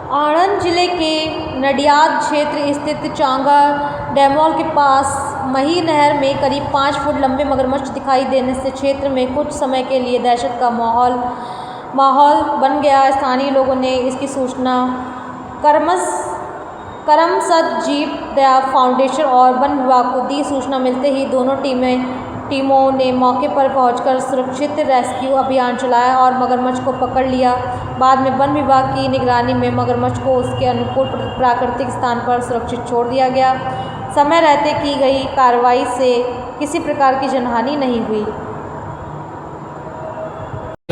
आणंद जिले के नडियाद क्षेत्र स्थित चांगा डैमोल के पास मही नहर में करीब 5 फुट लंबे मगरमच्छ दिखाई देने से क्षेत्र में कुछ समय के लिए दहशत का माहौल बन गया। स्थानीय लोगों ने इसकी सूचना करमसद जीव दया फाउंडेशन और वन विभाग को दी। सूचना मिलते ही दोनों टीमों ने मौके पर पहुंचकर सुरक्षित रेस्क्यू अभियान चलाया और मगरमच्छ को पकड़ लिया। बाद में वन विभाग की निगरानी में मगरमच्छ को उसके अनुकूल प्राकृतिक स्थान पर सुरक्षित छोड़ दिया गया। समय रहते की गई कार्रवाई से किसी प्रकार की जनहानि नहीं हुई।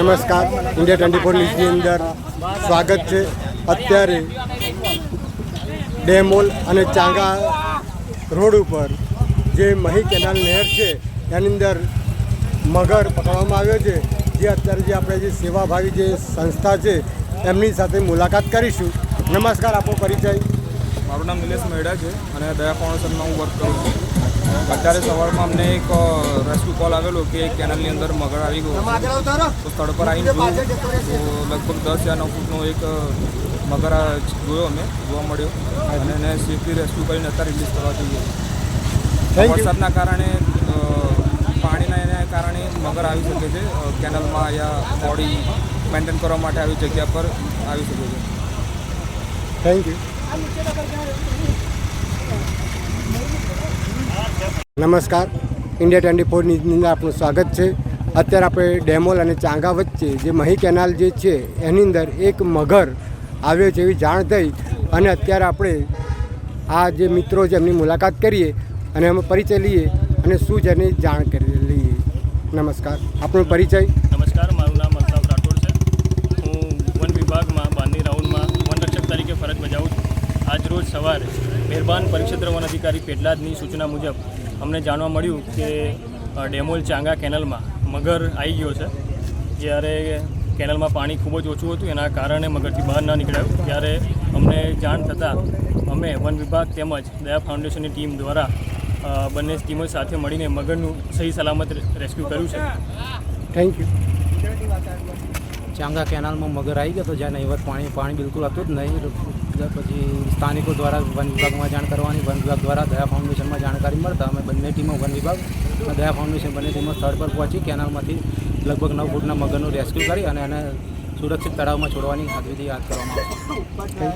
नमस्कार, इंडिया 24 न्यूज़ની અંદર સ્વાગત છે। અત્યારે ડેમોલ અને ચાંગા રોડ ઉપર જે મહી કેનાલ નહેર છે એની અંદર મગર પકડવામાં આવ્યો છે। જે અત્યારે જે આપણે જે સેવાભાવી જે સંસ્થા છે એમની સાથે મુલાકાત કરીશું। નમસ્કાર, આપો પરિચય। મારું નામ નિલેશ મહેડા છે અને દયા ફાઉન્ડેશનમાં હું વર્ક કરું છું। અત્યારે સવારમાં અમને એક રેસ્ક્યુ કોલ આવેલો કે કેનાલની અંદર મગર આવી ગયો, તો સ્થળ પર આવીને જોયું તો લગભગ 10 યા 9 ફૂટનો એક મગર જોવા મળ્યો અને એને સેફલી રેસ્ક્યુ કરીને અત્યારે રિલીઝ કરવા જોઈએ। વરસાદના કારણે પાણીના એના કારણે મગર આવી શકે છે કેનાલમાં યા બોડી મેન્ટેન કરવા માટે આવી જગ્યા પર આવી શકે છે। Thank you. નમસ્કાર, ઇન્ડિયા 24 ન્યૂઝની અંદર આપનું સ્વાગત છે। અત્યારે આપણે ડેમોલ અને ચાંગા વચ્ચે જે મહી કેનાલ જે છે એની અંદર એક મગર આવ્યો છે એવી જાણ થઈ અને અત્યારે આપણે આ જે મિત્રો છે એમની મુલાકાત કરીએ અને અમે પરિચય લઈએ અને શું છે એની જાણ કરી લઈએ। નમસ્કાર, આપણો પરિચય। નમસ્કાર, મારું નામ અલ્તાફ રાઠોડ છે। હું વન વિભાગમાં બાંધી રાઉન્ડમાં વનરક્ષક તરીકે ફરજ બજાવું છું। આજરોજ સવારે મહેરબાન પરિક્ષેત્ર વન અધિકારી પેટલાદની સૂચના મુજબ અમને જાણવા મળ્યું કે ડેમોલ ચાંગા કેનલમાં મગર આવી ગયો છે। જ્યારે કેનલમાં પાણી ખૂબ જ ઓછું હતું એના કારણે મગરથી બહાર ન નીકળ્યું, ત્યારે અમને જાણ થતાં અમે વન વિભાગ તેમજ દયા ફાઉન્ડેશનની ટીમ દ્વારા બંને ટીમો સાથે મળીને મગરનું સહી સલામત રેસ્ક્યુ કર્યું છે। Thank you. ચાંગા કેનાલમાં મગર આવી ગયો તો જ્યાં નહીવત પાણી બિલકુલ હતું જ નહીં। પછી સ્થાનિકો દ્વારા વન વિભાગમાં જાણ કરવાની, વન વિભાગ દ્વારા દયા ફાઉન્ડેશનમાં જાણકારી મળતા અમે બંને ટીમો વન વિભાગ અને દયા ફાઉન્ડેશન બંને ટીમો સ્થળ પર પહોંચી કેનાલમાંથી લગભગ 9 ફૂટના મગરનું રેસ્ક્યુ કરી અને એને સુરક્ષિત તળાવમાં છોડવાની હાથવિધિ હાથ કરવામાં આવશે।